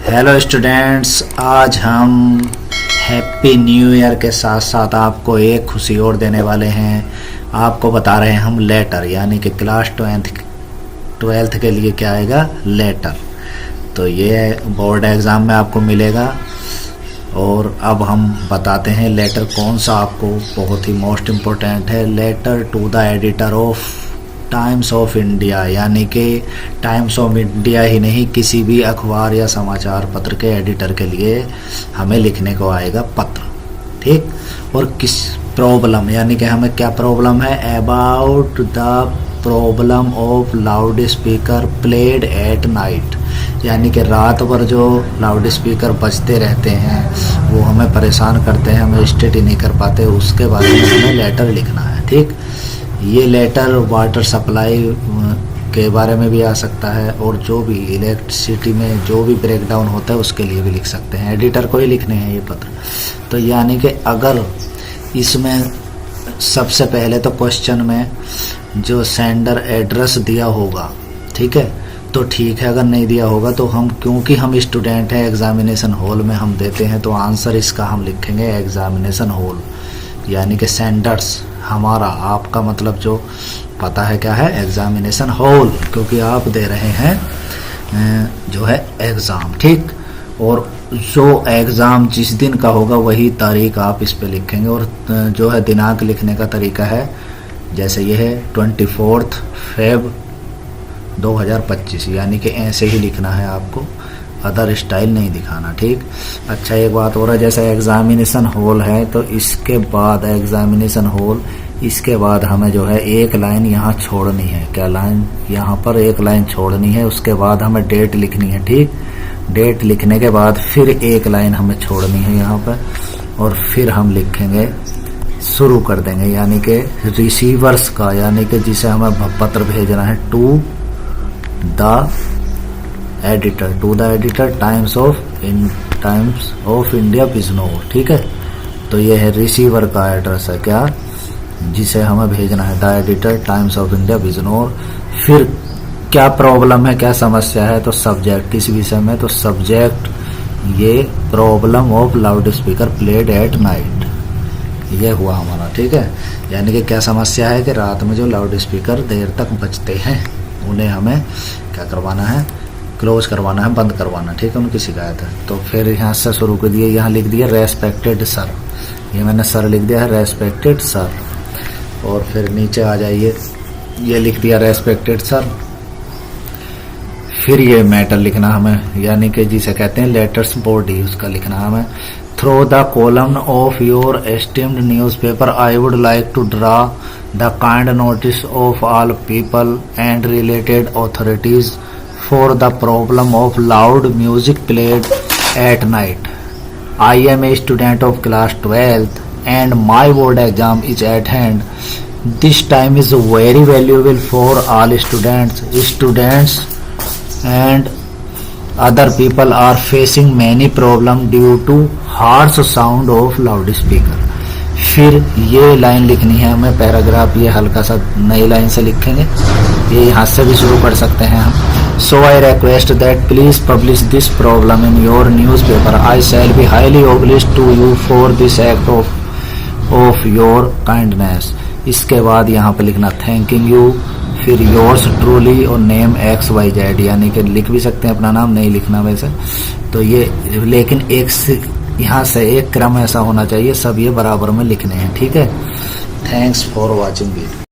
Hello students, आज हम happy new year के साथ साथ आपको एक खुशी और देने वाले हैं। आपको बता रहे हैं हम लेटर, यानी कि क्लास 12th के लिए क्या आएगा, लेटर। तो ये बोर्ड एग्ज़ाम में आपको मिलेगा। और अब हम बताते हैं लेटर कौन सा आपको बहुत ही मोस्ट इम्पोर्टेंट है। Letter to the editor of Times of India, यानी कि टाइम्स ऑफ इंडिया ही नहीं, किसी भी अखबार या समाचार पत्र के एडिटर के लिए हमें लिखने को आएगा पत्र, ठीक। और किस प्रॉब्लम, यानी कि हमें क्या प्रॉब्लम है, about the problem of loud speaker played at night, यानी कि रात भर जो लाउड स्पीकर बजते रहते हैं वो हमें परेशान करते हैं, हमें स्टडी नहीं कर पाते, उसके बारे में हमें लेटर लिखना है, ठीक। ये लेटर वाटर सप्लाई के बारे में भी आ सकता है, और जो भी इलेक्ट्रिसिटी में जो भी ब्रेकडाउन होता है उसके लिए भी लिख सकते हैं। एडिटर को ही लिखने हैं ये पत्र। तो यानी कि अगर इसमें सबसे पहले तो क्वेश्चन में जो सेंडर एड्रेस दिया होगा, ठीक है, तो ठीक है। अगर नहीं दिया होगा तो हम, क्योंकि हम स्टूडेंट हैं, एग्जामिनेशन हॉल में हम देते हैं, तो आंसर इसका हम लिखेंगे एग्जामिनेशन हॉल, यानी कि सेंडर्स हमारा, आपका मतलब जो पता है क्या है, एग्जामिनेशन हॉल, क्योंकि आप दे रहे हैं जो है एग्ज़ाम, ठीक। और जो एग्ज़ाम जिस दिन का होगा वही तारीख आप इस पे लिखेंगे। और जो है दिनांक लिखने का तरीका है, जैसे ये है 24 Feb 2025, यानी कि ऐसे ही लिखना है आपको, अदर स्टाइल नहीं दिखाना, ठीक। अच्छा, एक बात और है, जैसे एग्जामिनेशन हॉल है तो इसके बाद एग्जामिनेशन हॉल, इसके बाद हमें जो है एक लाइन यहाँ छोड़नी है। क्या लाइन, यहाँ पर एक लाइन छोड़नी है, उसके बाद हमें डेट लिखनी है, ठीक। डेट लिखने के बाद फिर एक लाइन हमें छोड़नी है यहाँ पर, और फिर हम लिखेंगे, शुरू कर देंगे, यानी कि रिसीवर्स का, यानी कि जिसे हमें पत्र भेजना है, to the editor Times of India Bijnor, ठीक है। तो ये है रिसीवर का एड्रेस है, क्या, जिसे हमें भेजना है, the editor Times of India Bijnor. फिर क्या प्रॉब्लम है, क्या समस्या है, तो सब्जेक्ट, किस विषय में, तो सब्जेक्ट ये problem of loud speaker played at night, ये हुआ हमारा, ठीक है। यानी कि क्या समस्या है कि रात में जो लाउड स्पीकर देर तक बजते हैं उन्हें हमें क्या करवाना है, क्लोज करवाना है, बंद करवाना, ठीक है, उनकी शिकायत है। तो फिर यहाँ से शुरू कर दिए, यहाँ लिख दिया रेस्पेक्टेड सर, ये मैंने सर लिख दिया है, रेस्पेक्टेड सर। और फिर नीचे आ जाइए, ये लिख दिया रेस्पेक्टेड सर। फिर ये मैटर लिखना हमें, यानी कि जिसे कहते हैं लेटर्स बॉडी, उसका लिखना हमें। Through the column of your esteemed newspaper I would like to draw the kind notice of all people and related authorities for the problem of loud music played at night. I am a student of class 12th and my board exam is at hand. This time is very valuable for all students. Students and other people are facing many problems due to harsh sound of loudspeaker. फिर ये line लिखनी है हमें, paragraph ये हल्का सा नई line से लिखेंगे, ये यहाँ से भी शुरू कर सकते हैं हम। So I request that please publish this problem in your newspaper. I shall be highly obliged to you for this act of your kindness. इसके बाद यहाँ पे लिखना thanking you, फिर yours truly और name XYZ, यानी कि लिख भी सकते हैं अपना नाम, नहीं लिखना वैसे तो ये, लेकिन एक यहाँ से एक क्रम ऐसा होना चाहिए, सब ये बराबर में लिखने हैं, ठीक है। Thanks for watching video.